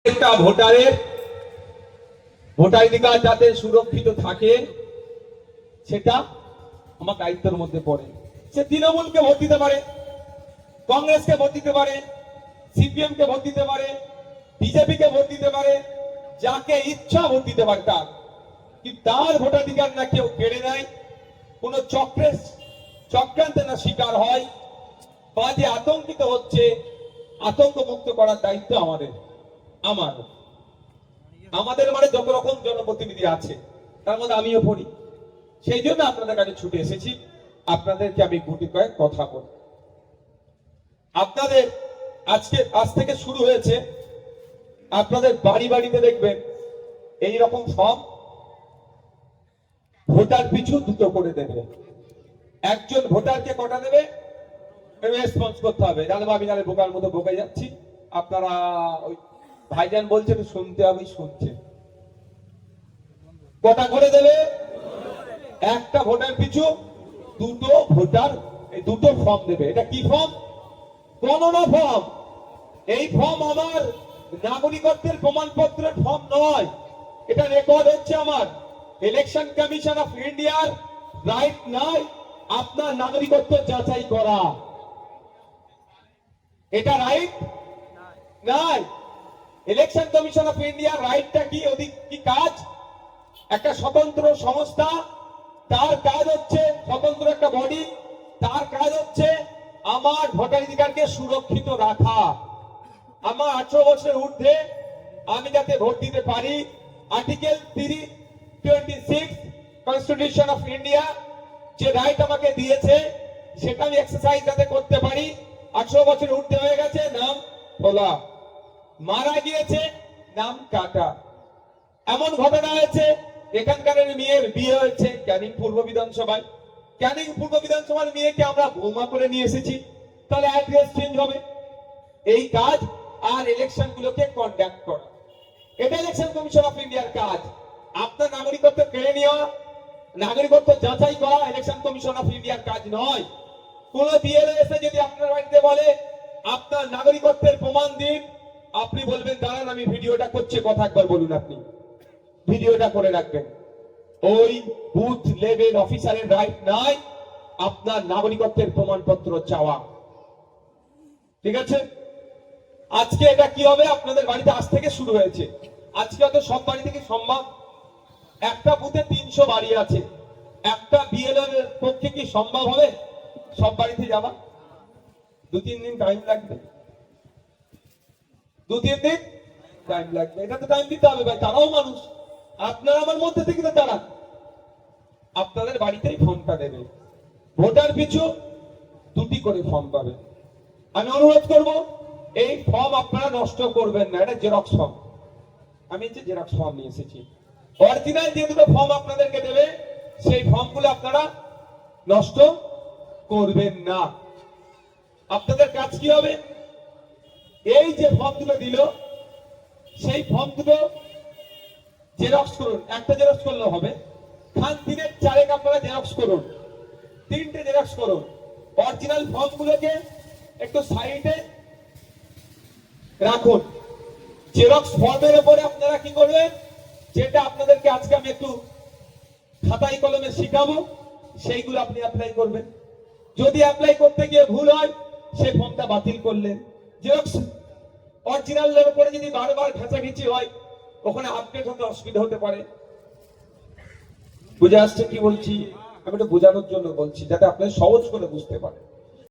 একটা ভোটারের ভোটাধিকার যাতে সুরক্ষিত থাকে সেটা আমার দায়িত্বের মধ্যে পড়ে। সে তৃণমূলকে ভোট দিতে পারে, কংগ্রেসকে ভোট দিতে পারে, সিপিএম কে ভোট দিতে পারে, বিজেপি কে ভোট দিতে পারে, যাকে ইচ্ছা ভোট দিতে পারে তার, কিন্তু তার ভোটাধিকার না কেউ কেড়ে নেয়, কোন চক্রান্তে না শিকার হয়, বা যে আতঙ্কিত হচ্ছে আতঙ্ক মুক্ত করার দায়িত্ব আমাদের মানে যত রকম জনপ্রতিনিধি আছে তার মধ্যে আমিও পড়ি। সেই জন্য আপনাদের কাছে ছুটে এসেছি, আপনাদেরকে আমি গুটি কয়েক কথা বলি। আপনাদের আজ থেকে শুরু হয়েছে, আপনাদের বাড়ি বাড়িতে দেখবেন এই রকম ফর্ম ভোটার পিছু 2টো করে দেবে। একজন ভোটারকে কটা দেবে রেসপন্স করতে হবে। জানবো আমি জানি বোকার মতো বকে যাচ্ছি, আপনারা ওই ভাইজান বলছেন শুনতে হবে, শুনছেন। কটা করে দেবে? একটা ভোটার পিছু 2টো ভোটার, এই 2টো ফর্ম দেবে। এটা কি ফর্ম? গণনা ফর্ম। এই ফর্ম আমার নাগরিকত্বের প্রমাণপত্রের ফর্ম নয়, এটা রেকর্ড হচ্ছে আমার ইলেকশন কমিশন অফ ইন্ডিয়ার রাইট নাই আপনার নাগরিকত্ব যাচাই করা। এটা রাইট নাই। ইলেকশন কমিশন অফ ইন্ডিয়ার রাইটটা কি? ওদিক কি কাজ? একটা স্বতন্ত্র সংস্থা, তার কাজ হচ্ছে, স্বতন্ত্র একটা বডি, তার কাজ হচ্ছে আমার ভোটাধিকারকে সুরক্ষিত রাখা। আমার 18 বছরের ঊর্ধ্বে আমি যাতে ভোট দিতে পারি, আর্টিকেল 326 কনস্টিটিউশন অফ ইন্ডিয়া যে রাইট আমাকে দিয়েছে সেটা আমি এক্সারসাইজ যাতে করতে পারি। 18 বছরের ঊর্ধ্বে হয়ে গেছে, নাম ভোলা। মারা গিয়েছে, নাম কাটা। এমন ঘটনা হয়েছে এখানকার মেয়ের বিয়ে হয়েছে ক্যানিং পূর্ব বিধানসভায়, ক্যানিং পূর্ব বিধানসভার মেয়েকে আমরা বৌমা করে নিয়ে এসেছি, তাহলে অ্যাড্রেস চেঞ্জ হবে। এই কাজ আর ইলেকশন গুলোকে কন্ডাক্ট করা, এটা ইলেকশন কমিশন অফ ইন্ডিয়ার কাজ। আপনার নাগরিকত্ব কেড়ে নেওয়া, নাগরিকত্ব যাচাই করা ইলেকশন কমিশন অফ ইন্ডিয়ার কাজ নয়। কোন বিএলও এসে যদি আপনার বাড়িতে বলে আপনার নাগরিকত্বের প্রমাণ দিন, আপনি বলবেন দাঁড়ান আমি ভিডিওটা করছি, কথা একবার বলুন, আপনি ভিডিওটা করে রাখবেন। ওই বুথ লেভেল অফিসারের রাইট নাই আপনার নাগরিকত্বের প্রমাণপত্র চাওয়া। ঠিক আছে? আজকে এটা কি হবে? আপনাদের বাড়িতে আজ থেকে শুরু হয়েছে। আজকে হয়তো সব বাড়ি থেকে সম্ভব, একটা বুথে 300 বাড়ি আছে, একটা বিএলও এর পক্ষে কি সম্ভব হবে সব বাড়িতে যাওয়া? 2-3 দিন টাইম লাগবে, 2-3 দিন টাইম লাগবে। এটা তো টাইম দিতে হবে ভাই, তারাও মানুষ, আপনার আমার মধ্যে থেকে তো তারা আপনাদের বাড়িতেই ফর্মটা দেবে। ভোটার পিছু 2টি করে ফর্ম পাবে। আমি অনুরোধ করব এই ফর্ম আপনারা নষ্ট করবেন না, এটা জেরক্স ফর্ম। আমি যে জেরক্স ফর্ম নিয়ে এসেছি, অরিজিনাল যে 2টো ফর্ম আপনাদেরকে দেবে সেই ফর্মগুলো আপনারা নষ্ট করবেন না। আপনাদের কাজ কি হবে? এই যে ফর্ম 2টো দিল সেই ফর্ম 2টো জেরক্স করুন। একটা জেরক্স করলে হবে, খান 3-4 আপনারা জেরক্স করুন, 3টে জেরক্স করুন। অরিজিনাল ফর্ম গুলোকে একটু সাইডে রাখুন। জেরক্স ফর্মের উপরে আপনারা কি করবেন, যেটা আপনাদেরকে আজকে আমি একটু খাতায় কলমে শিখাবো সেইগুলো আপনি অ্যাপ্লাই করবেন। যদি অ্যাপ্লাই করতে গিয়ে ভুল হয় সেই ফর্মটা বাতিল করলেন। জেরক্স অরিজিনালের উপরে যদি বারবার ঘেঁচাঘেঁচি হয় ওখানে আপডেট হতে অসুবিধা হতে পারে। বুঝে আসছে কি বলছি? আমি একটু বোঝানোর জন্য বলছি যাতে আপনি সহজ করে বুঝতে পারেন।